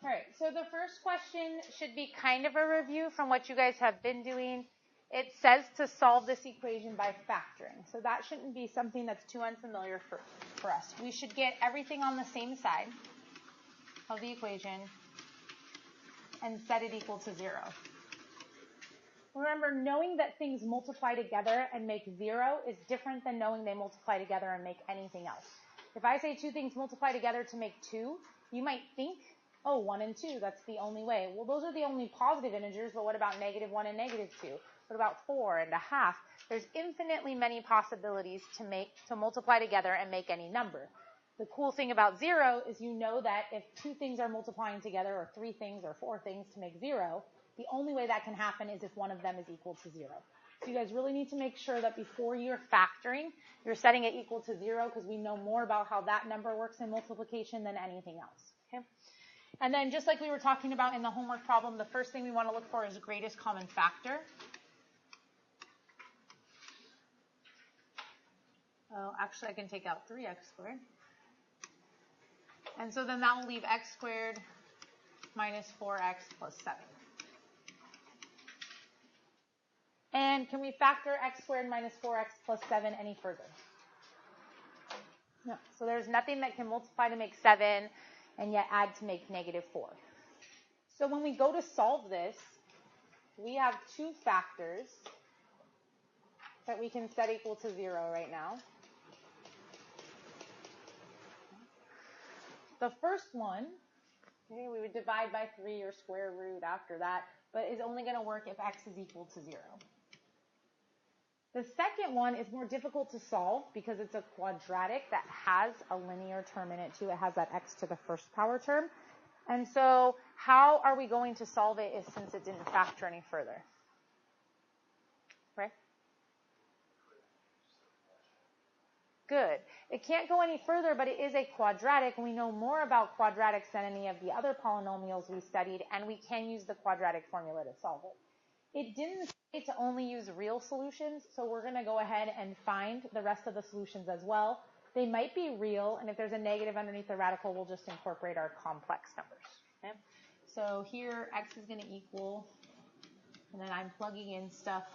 All right, so the first question should be kind of a review from what you guys have been doing. It says to solve this equation by factoring. So that shouldn't be something that's too unfamiliar for us. We should get everything on the same side of the equation and set it equal to 0. Remember, knowing that things multiply together and make 0 is different than knowing they multiply together and make anything else. If I say two things multiply together to make 2, you might think, oh, 1 and 2, that's the only way. Well, those are the only positive integers, but what about -1 and -2? What about 4 and a half? There's infinitely many possibilities to multiply together and make any number. The cool thing about 0 is you know that if 2 things are multiplying together, or 3 things, or 4 things to make 0, the only way that can happen is if one of them is equal to 0. So you guys really need to make sure that before you're factoring, you're setting it equal to 0, because we know more about how that number works in multiplication than anything else. Okay? And then just like we were talking about in the homework problem, the first thing we want to look for is greatest common factor. Oh, actually, I can take out 3x squared. And so then that will leave x squared minus 4x plus 7. And can we factor x squared minus 4x plus 7 any further? No. So there's nothing that can multiply to make 7 and yet add to make -4. So when we go to solve this, we have 2 factors that we can set equal to 0 right now. The first one, okay, we would divide by 3 or square root after that, but is only going to work if x is equal to 0. The second one is more difficult to solve because it's a quadratic that has a linear term in it too. It has that x to the first power term. And so how are we going to solve it since it didn't factor any further? Right? Good. It can't go any further, but it is a quadratic, and we know more about quadratics than any of the other polynomials we studied, and we can use the quadratic formula to solve it. It didn't say to only use real solutions, so we're going to go ahead and find the rest of the solutions as well. They might be real, and if there's a negative underneath the radical, we'll just incorporate our complex numbers. Okay? So here, x is going to equal, and then I'm plugging in stuff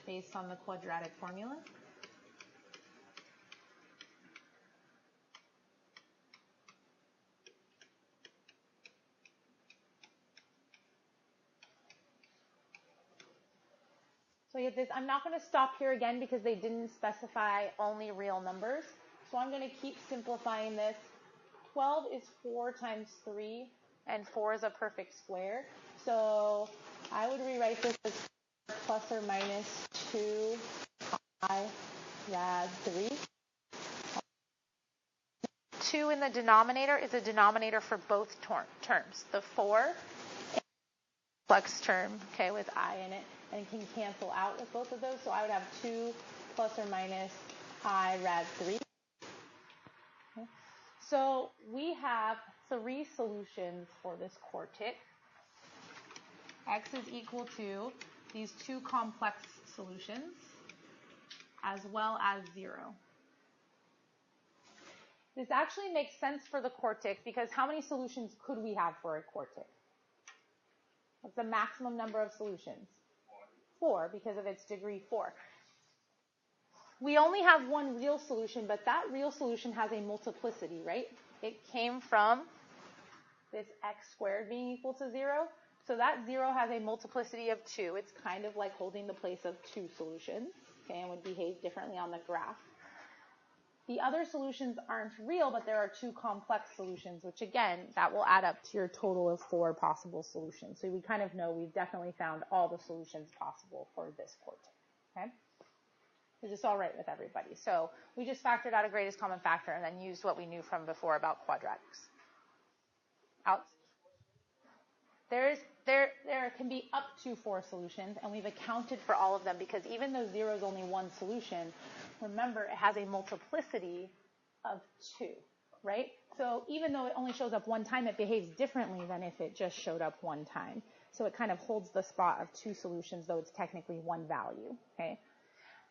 based on the quadratic formula. So you have this. I'm not going to stop here again because they didn't specify only real numbers. So I'm going to keep simplifying this. 12 is 4 times 3, and 4 is a perfect square. So I would rewrite this as plus or minus 2i rad 3. 2 in the denominator is a denominator for both terms. The 4 complex term, okay, with I in it, and it can cancel out with both of those. So I would have 2 plus or minus I rad 3. Okay. So we have 3 solutions for this quartic. X is equal to these 2 complex solutions as well as 0. This actually makes sense for the quartic because how many solutions could we have for a quartic? What's the maximum number of solutions? 4, because of its degree 4. We only have one real solution, but that real solution has a multiplicity, right? It came from this x squared being equal to 0. So that 0 has a multiplicity of 2. It's kind of like holding the place of 2 solutions, okay, and would behave differently on the graph. The other solutions aren't real, but there are 2 complex solutions, which again, that will add up to your total of 4 possible solutions. So we kind of know we've definitely found all the solutions possible for this quartic, okay? Is this all right with everybody? So we just factored out a greatest common factor and then used what we knew from before about quadratics. There can be up to 4 solutions, and we've accounted for all of them because even though 0 is only one solution, remember it has a multiplicity of 2, right? So even though it only shows up one time, it behaves differently than if it just showed up one time. So it kind of holds the spot of 2 solutions, though it's technically one value, okay?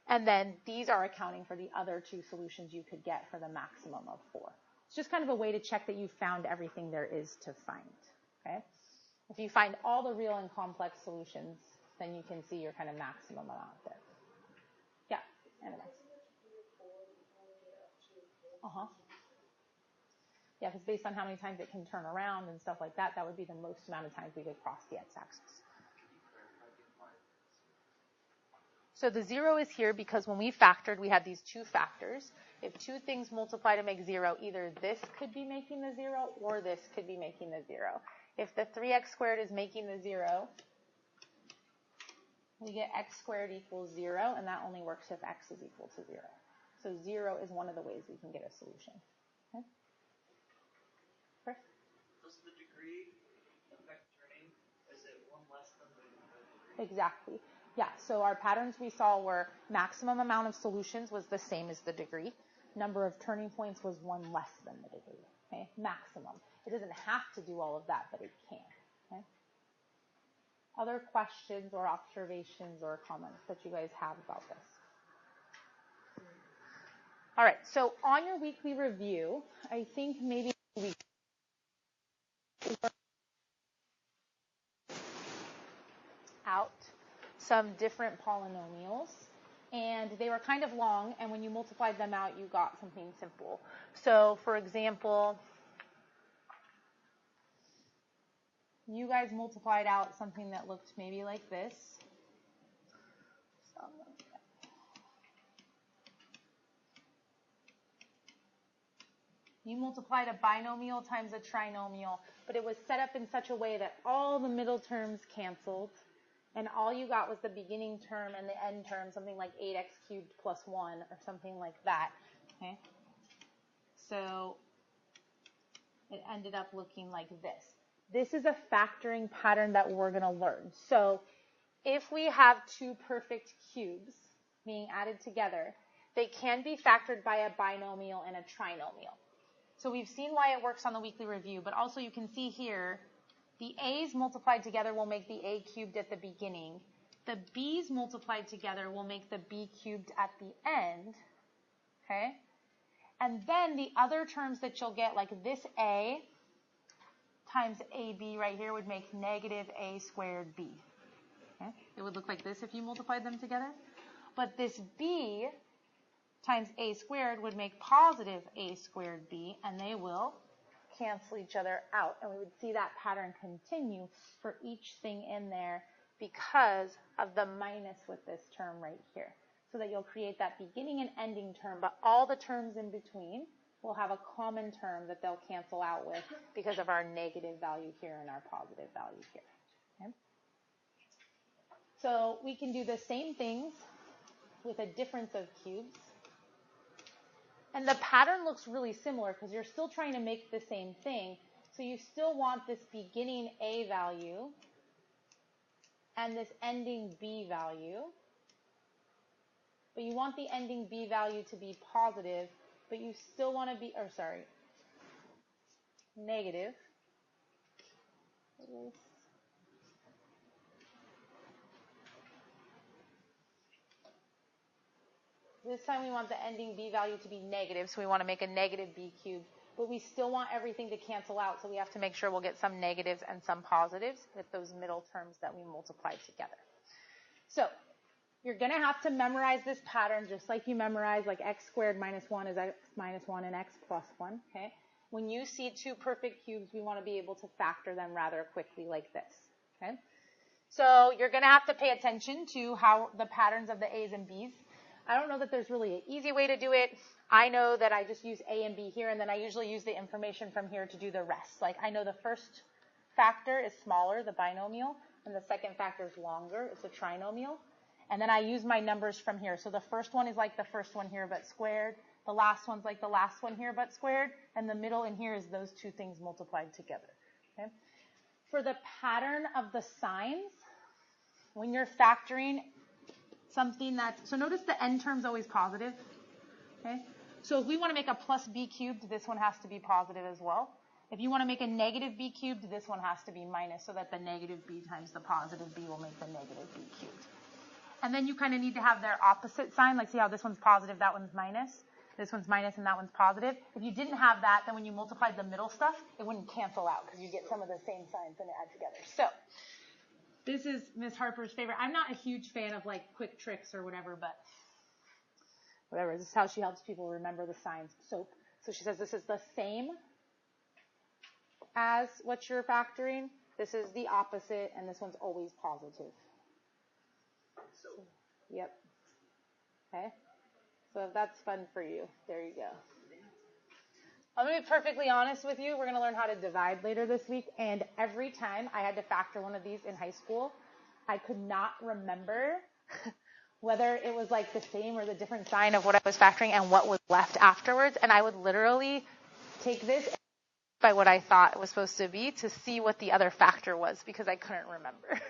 And then these are accounting for the other 2 solutions you could get for the maximum of 4. It's just kind of a way to check that you found everything there is to find. okay? If you find all the real and complex solutions, then you can see your kind of maximum amount there. Yeah, anyways. Uh-huh. Yeah, because based on how many times it can turn around and stuff like that, that would be the most amount of times we could cross the x-axis. So the 0 is here because when we factored, we had these two factors. If two things multiply to make 0, either this could be making the 0 or this could be making the 0. If the 3x squared is making the 0, we get x squared equals 0, and that only works if x is equal to 0. So 0 is one of the ways we can get a solution. Okay? Chris? Does the degree affect turning? Is it one less than the degree? Exactly. Yeah, so our patterns we saw were maximum amount of solutions was the same as the degree. Number of turning points was one less than the degree. Okay? Maximum. It doesn't have to do all of that, but it can. Okay? Other questions or observations or comments that you guys have about this? All right, so on your weekly review, I think maybe we out some different polynomials, and they were kind of long, and when you multiplied them out, you got something simple. So, for example, you guys multiplied out something that looked maybe like this. You multiplied a binomial times a trinomial, but it was set up in such a way that all the middle terms canceled, and all you got was the beginning term and the end term, something like 8x cubed plus 1 or something like that. Okay? So it ended up looking like this. This is a factoring pattern that we're going to learn. So if we have two perfect cubes being added together, they can be factored by a binomial and a trinomial. So we've seen why it works on the weekly review, but also you can see here, the a's multiplied together will make the a cubed at the beginning. The b's multiplied together will make the b cubed at the end, okay? And then the other terms that you'll get, like this a times ab right here, would make negative a squared b. Okay? It would look like this if you multiplied them together. But this b times a squared would make positive a squared b, and they will cancel each other out. And we would see that pattern continue for each thing in there because of the minus with this term right here. So that you'll create that beginning and ending term, but all the terms in between will have a common term that they'll cancel out with because of our negative value here and our positive value here. Okay? So we can do the same things with a difference of cubes. And the pattern looks really similar because you're still trying to make the same thing. So you still want this beginning a value and this ending b value. But you want the ending b value to be positive, but you still want to be, negative. This time we want the ending b value to be negative, so we want to make a negative b cubed. But we still want everything to cancel out, so we have to make sure we'll get some negatives and some positives with those middle terms that we multiplied together. So you're going to have to memorize this pattern just like you memorize like x squared minus 1 is x minus 1 and x plus 1. Okay? When you see two perfect cubes, we want to be able to factor them rather quickly like this. Okay? So you're going to have to pay attention to how the patterns of the a's and b's. I don't know that there's really an easy way to do it. I know that I just use a and b here, and then I usually use the information from here to do the rest. Like I know the first factor is smaller, the binomial, and the second factor is longer, it's a trinomial. And then I use my numbers from here. So the first one is like the first one here, but squared. The last one's like the last one here, but squared. And the middle in here is those two things multiplied together. Okay? For the pattern of the signs, when you're factoring something so notice the end term's always positive. Okay? So if we want to make a plus b cubed, this one has to be positive as well. If you want to make a negative b cubed, this one has to be minus, so that the negative b times the positive b will make the negative b cubed. And then you kind of need to have their opposite sign, like see how this one's positive, that one's minus? this one's minus and that one's positive. If you didn't have that, then when you multiplied the middle stuff, it wouldn't cancel out because you get some of the same signs and add together. So this is Miss Harper's favorite. I'm not a huge fan of like quick tricks or whatever, but whatever. This is how she helps people remember the signs. So she says this is the same as what you're factoring. This is the opposite, and this one's always positive. So, yep. Okay. So if that's fun for you, there you go. I'm going to be perfectly honest with you. We're going to learn how to divide later this week. And every time I had to factor one of these in high school, I could not remember whether it was like the same or the different sign of what I was factoring and what was left afterwards. And I would literally take this by what I thought it was supposed to be to see what the other factor was because I couldn't remember.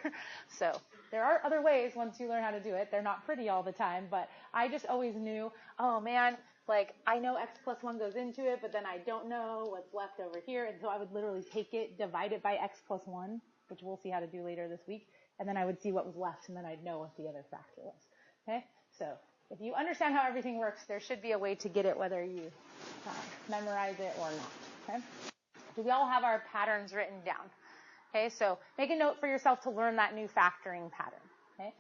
So there are other ways once you learn how to do it. They're not pretty all the time, but I just always knew, oh man, like I know x plus 1 goes into it, but then I don't know what's left over here. And so I would literally take it, divide it by x plus 1, which we'll see how to do later this week. And then I would see what was left, and then I'd know what the other factor was. Okay? So if you understand how everything works, there should be a way to get it whether you memorize it or not. Okay? Do we all have our patterns written down? Okay, so make a note for yourself to learn that new factoring pattern. Okay?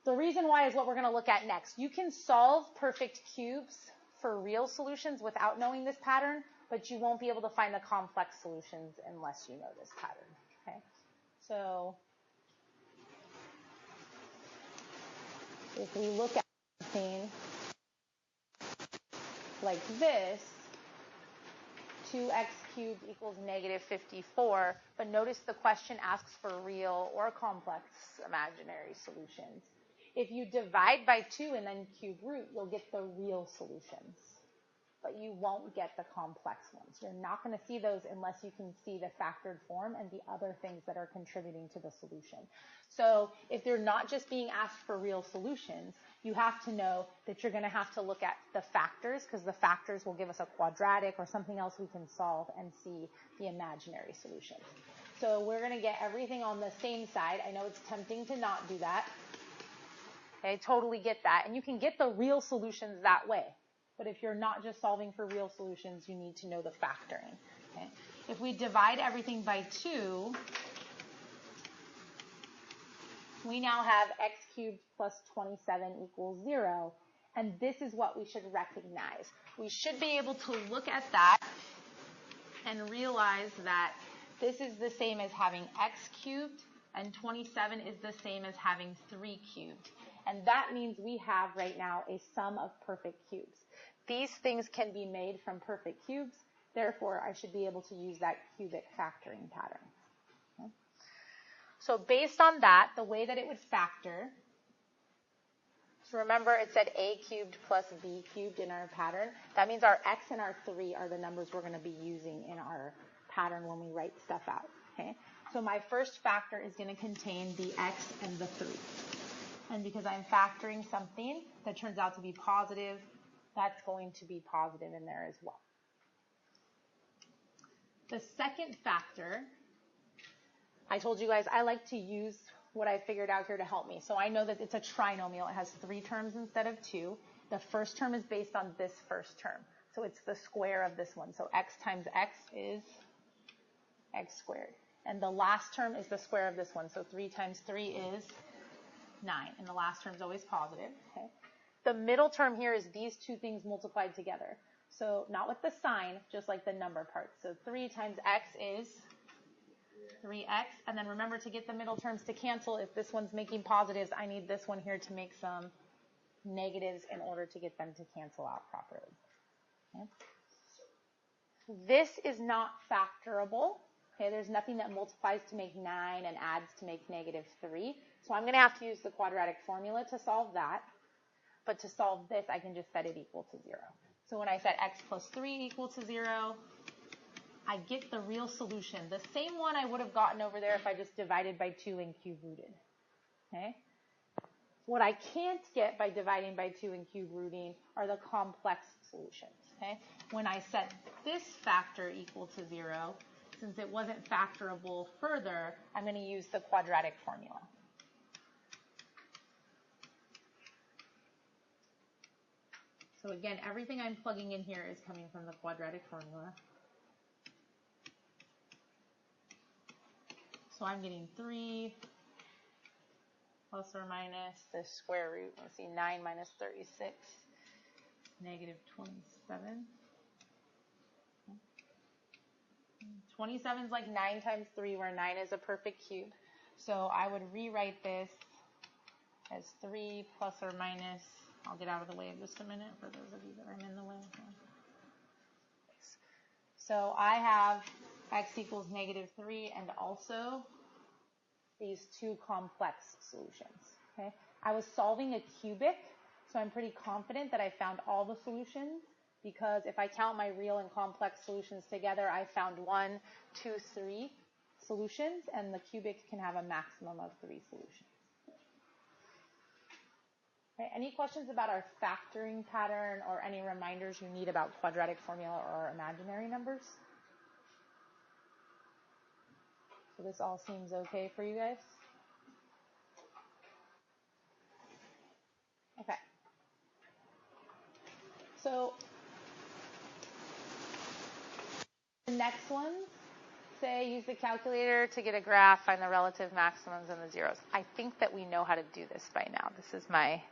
The reason why is what we're going to look at next. You can solve perfect cubes for real solutions without knowing this pattern, but you won't be able to find the complex solutions unless you know this pattern. Okay? So if we look at something like this, 2x cubed equals negative 54, but notice the question asks for real or complex imaginary solutions. If you divide by 2 and then cube root, you'll get the real solutions, but you won't get the complex ones. You're not going to see those unless you can see the factored form and the other things that are contributing to the solution. So if they're not just being asked for real solutions, you have to know that you're going to have to look at the factors because the factors will give us a quadratic or something else we can solve and see the imaginary solutions. So we're going to get everything on the same side. I know it's tempting to not do that. Okay, totally get that. And you can get the real solutions that way. But if you're not just solving for real solutions, you need to know the factoring. Okay? If we divide everything by 2, we now have x cubed plus 27 equals 0. And this is what we should recognize. We should be able to look at that and realize that this is the same as having x cubed, and 27 is the same as having 3 cubed. And that means we have right now a sum of perfect cubes. These things can be made from perfect cubes. Therefore, I should be able to use that cubic factoring pattern. Okay? So based on that, the way that it would factor, so remember it said a cubed plus b cubed in our pattern. That means our x and our 3 are the numbers we're going to be using in our pattern when we write stuff out. Okay? So my first factor is going to contain the x and the 3. And because I'm factoring something that turns out to be positive, that's going to be positive in there as well. The second factor, I told you guys I like to use what I figured out here to help me. So I know that it's a trinomial. It has 3 terms instead of 2. The first term is based on this first term. So it's the square of this one. So x times x is x squared. And the last term is the square of this one. So 3 times 3 is 9. And the last term is always positive. Okay? The middle term here is these two things multiplied together. So not with the sign, just like the number part. So 3 times x is 3x. And then remember to get the middle terms to cancel. If this one's making positives, I need this one here to make some negatives in order to get them to cancel out properly. Okay? This is not factorable. Okay, there's nothing that multiplies to make 9 and adds to make negative 3. So I'm going to have to use the quadratic formula to solve that. But to solve this, I can just set it equal to 0. So when I set x plus 3 equal to 0, I get the real solution. The same one I would have gotten over there if I just divided by 2 and cube rooted. Okay? What I can't get by dividing by 2 and cube rooting are the complex solutions. Okay? When I set this factor equal to 0, since it wasn't factorable further, I'm going to use the quadratic formula. So again, everything I'm plugging in here is coming from the quadratic formula. So I'm getting 3 plus or minus the square root. Let's see, 9 minus 36, negative 27. 27 is like 9 times 3, where 9 is a perfect cube. So I would rewrite this as 3 plus or minus, I'll get out of the way in just a minute for those of you that I'm in the way. So I have x equals negative 3 and also these two complex solutions. Okay? I was solving a cubic, so I'm pretty confident that I found all the solutions, because if I count my real and complex solutions together, I found 1, 2, 3 solutions, and the cubic can have a maximum of 3 solutions. Okay, any questions about our factoring pattern or any reminders you need about quadratic formula or imaginary numbers? So this all seems okay for you guys? Okay. So the next one, say use the calculator to get a graph, find the relative maximums and the zeros. I think that we know how to do this by now. This is my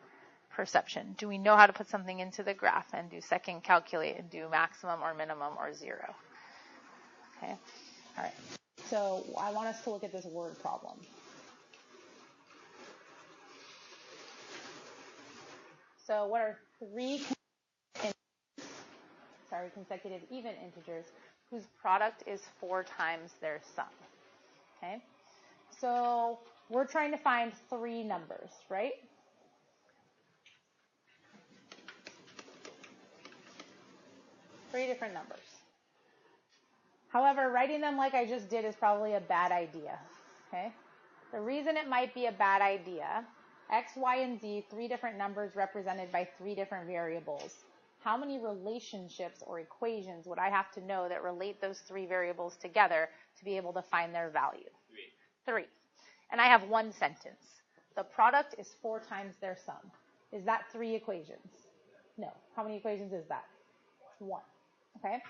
perception. Do we know how to put something into the graph and do second calculate and do maximum or minimum or zero? Okay. All right. So I want us to look at this word problem. So what are 3 consecutive even integers whose product is 4 times their sum? Okay. So we're trying to find 3 numbers, right? Three different numbers. However, writing them like I just did is probably a bad idea. Okay. The reason it might be a bad idea, x, y, and z, 3 different numbers represented by 3 different variables. How many relationships or equations would I have to know that relate those 3 variables together to be able to find their value? 3. And I have one sentence. The product is 4 times their sum. Is that 3 equations? No. How many equations is that? 1. Okay?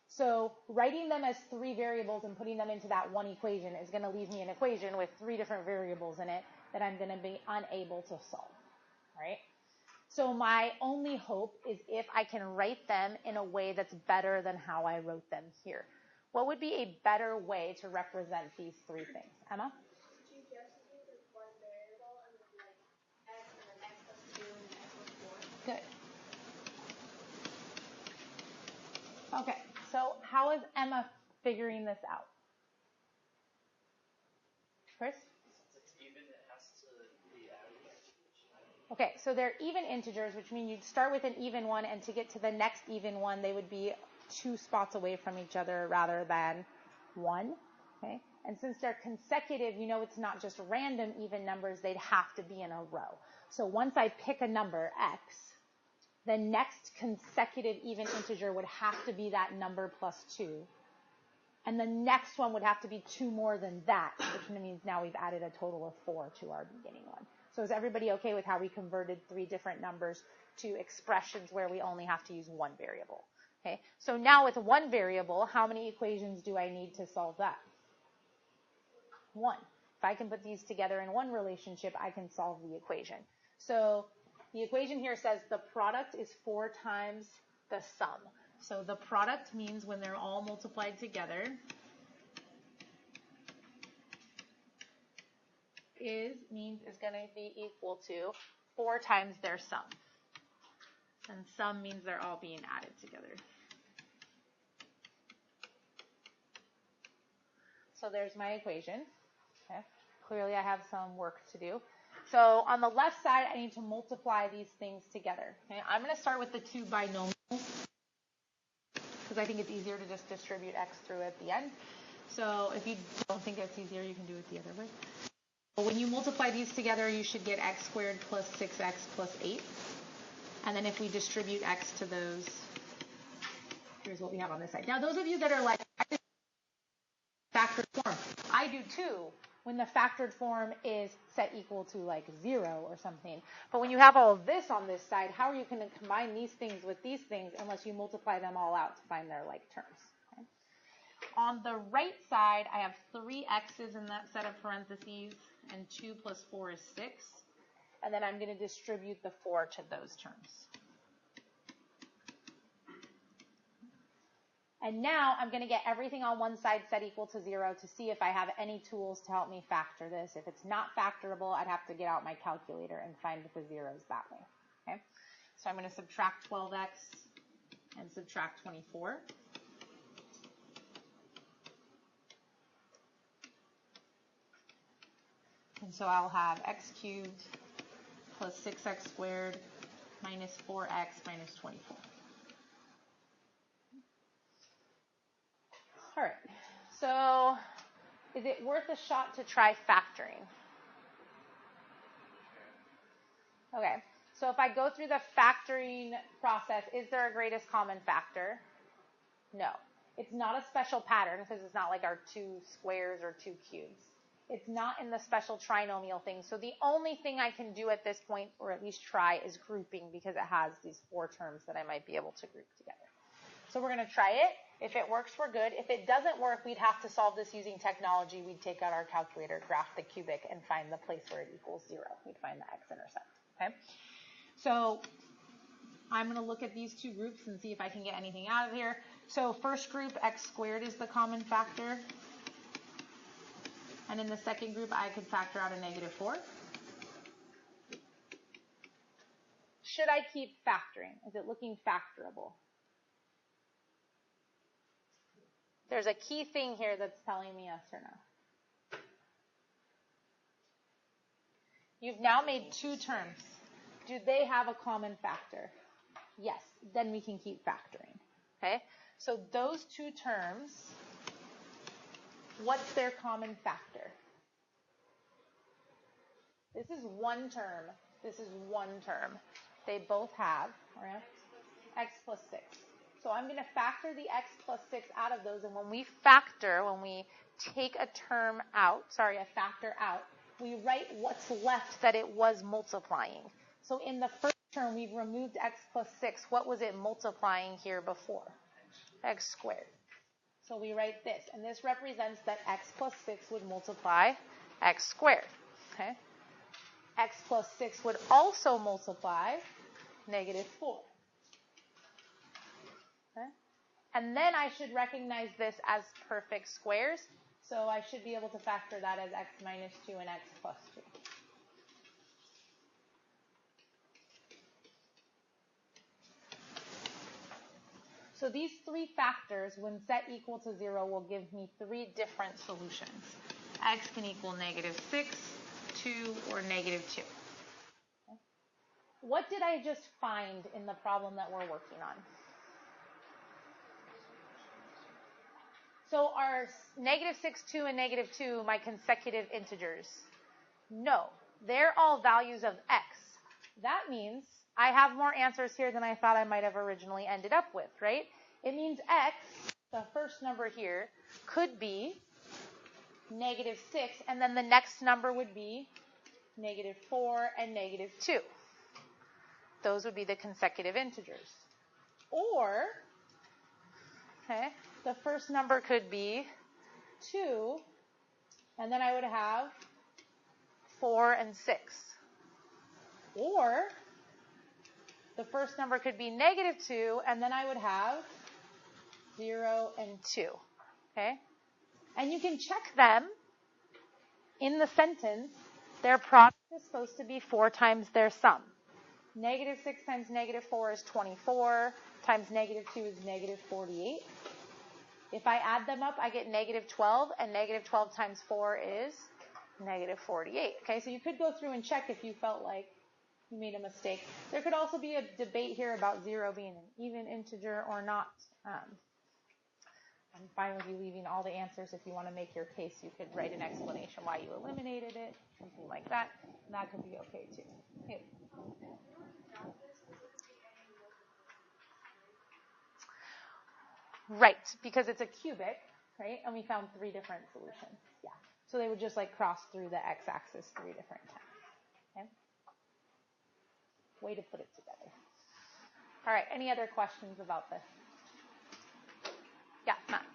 So writing them as 3 variables and putting them into that one equation is going to leave me an equation with 3 different variables in it that I'm going to be unable to solve, right? So my only hope is if I can write them in a way that's better than how I wrote them here. What would be a better way to represent these 3 things? Emma? Could you just do the one variable and then like x and then x plus 2 and then x plus 4? Good. Okay, so how is Emma figuring this out? Chris? Since it's even, it has to be added by each. Okay, so they're even integers, which means you'd start with an even one, and to get to the next even one, they would be 2 spots away from each other rather than 1. Okay, and since they're consecutive, you know it's not just random even numbers, they'd have to be in a row. So once I pick a number, x, the next consecutive even integer would have to be that number plus 2. And the next one would have to be 2 more than that, which means now we've added a total of 4 to our beginning one. So is everybody okay with how we converted 3 different numbers to expressions where we only have to use one variable? Okay, so now with one variable, how many equations do I need to solve that? 1. If I can put these together in one relationship, I can solve the equation. So the equation here says the product is 4 times the sum. So the product means when they're all multiplied together is going to be equal to 4 times their sum. And sum means they're all being added together. So there's my equation. Okay. Clearly I have some work to do. So on the left side, I need to multiply these things together. Okay. I'm going to start with the 2 binomials because I think it's easier to just distribute x through at the end. So if you don't think that's easier, you can do it the other way. When you multiply these together, you should get x squared plus 6x plus 8. And then if we distribute x to those, here's what we have on this side. Now, those of you that are like, factor form, I do too, when the factored form is set equal to like 0 or something. But when you have all of this on this side, how are you going to combine these things with these things unless you multiply them all out to find their like terms? Okay? On the right side, I have 3 x's in that set of parentheses, and 2 plus 4 is 6. And then I'm going to distribute the 4 to those terms. And now I'm going to get everything on one side set equal to 0 to see if I have any tools to help me factor this. If it's not factorable, I'd have to get out my calculator and find the zeros that way. Okay? So I'm going to subtract 12x and subtract 24. And so I'll have x cubed plus 6x squared minus 4x minus 24. All right, so is it worth a shot to try factoring? Okay, so if I go through the factoring process, is there a greatest common factor? No. It's not a special pattern because it's not like our 2 squares or 2 cubes. It's not in the special trinomial thing. So the only thing I can do at this point, or at least try, is grouping because it has these 4 terms that I might be able to group together. So we're going to try it. If it works, we're good. If it doesn't work, we'd have to solve this using technology. We'd take out our calculator, graph the cubic, and find the place where it equals 0. We'd find the x-intercept. Okay? So I'm going to look at these 2 groups and see if I can get anything out of here. So first group, x squared is the common factor. And in the second group, I could factor out a negative 4. Should I keep factoring? Is it looking factorable? There's a key thing here that's telling me yes or no. You've now made 2 terms. Do they have a common factor? Yes. Then we can keep factoring. Okay? So those 2 terms, what's their common factor? This is 1 term. This is 1 term. They both have x plus 6. So I'm going to factor the x plus 6 out of those. And when we take a term out, a factor out, we write what's left that it was multiplying. So in the first term, we've removed x plus 6. What was it multiplying here before? X squared. So we write this. And this represents that x plus 6 would multiply x squared. Okay? X plus 6 would also multiply negative 4. Okay? And then I should recognize this as perfect squares. So I should be able to factor that as x minus 2 and x plus 2. So these 3 factors, when set equal to 0, will give me 3 different solutions. X can equal negative 6, 2, or negative 2. Okay. What did I just find in the problem that we're working on? So are negative 6, 2, and negative 2 my consecutive integers? No. They're all values of x. That means I have more answers here than I thought I might have originally ended up with, right? It means x, the first number here, could be negative 6, and then the next number would be negative 4 and negative 2. Those would be the consecutive integers. Or, okay, the first number could be 2, and then I would have 4 and 6. Or the first number could be negative 2, and then I would have 0 and 2. Okay? And you can check them in the sentence. Their product is supposed to be 4 times their sum. Negative 6 times negative 4 is 24, times negative 2 is negative 48. If I add them up, I get negative 12, and negative 12 times 4 is negative 48. Okay, so you could go through and check if you felt like you made a mistake. There could also be a debate here about 0 being an even integer or not. I'm fine with you leaving all the answers. If you want to make your case, you could write an explanation why you eliminated it, something like that. And that could be okay too. Okay. Right, because it's a cubic, right? And we found 3 different solutions. Yeah. So they would just like cross through the x-axis 3 different times. Okay? Way to put it together. All right, any other questions about this? Yeah, Matt.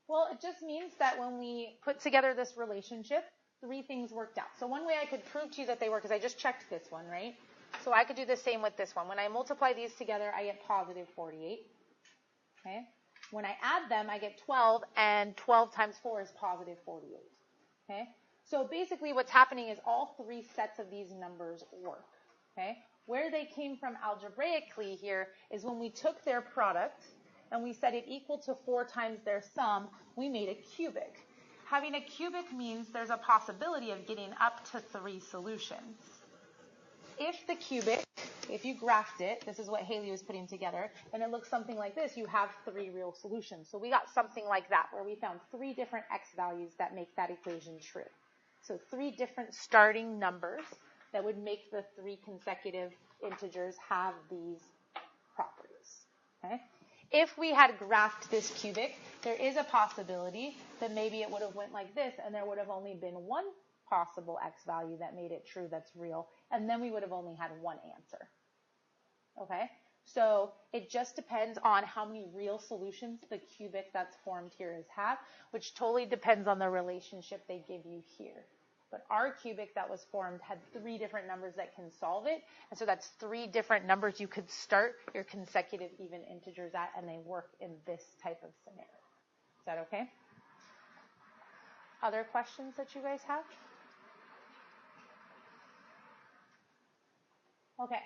Well, it just means that when we put together this relationship, 3 things worked out. So one way I could prove to you that they work is I just checked this one, right? So I could do the same with this one. When I multiply these together, I get positive 48. Okay? When I add them, I get 12, and 12 times 4 is positive 48. Okay? So basically what's happening is all 3 sets of these numbers work. Okay? Where they came from algebraically here is when we took their product and we set it equal to 4 times their sum, we made a cubic. Having a cubic means there's a possibility of getting up to 3 solutions. If the cubic, if you graphed it, this is what Haley was putting together, and it looks something like this, you have 3 real solutions. So we got something like that, where we found 3 different x values that make that equation true. So 3 different starting numbers that would make the 3 consecutive integers have these properties. Okay? If we had graphed this cubic, there is a possibility that maybe it would have went like this, and there would have only been 1 possible x value that made it true that's real, and then we would have only had 1 answer. Okay? So it just depends on how many real solutions the cubic that's formed here have, which totally depends on the relationship they give you here. But our cubic that was formed had 3 different numbers that can solve it, and so that's 3 different numbers you could start your consecutive even integers at, and they work in this type of scenario. Is that okay? Other questions that you guys have? Okay.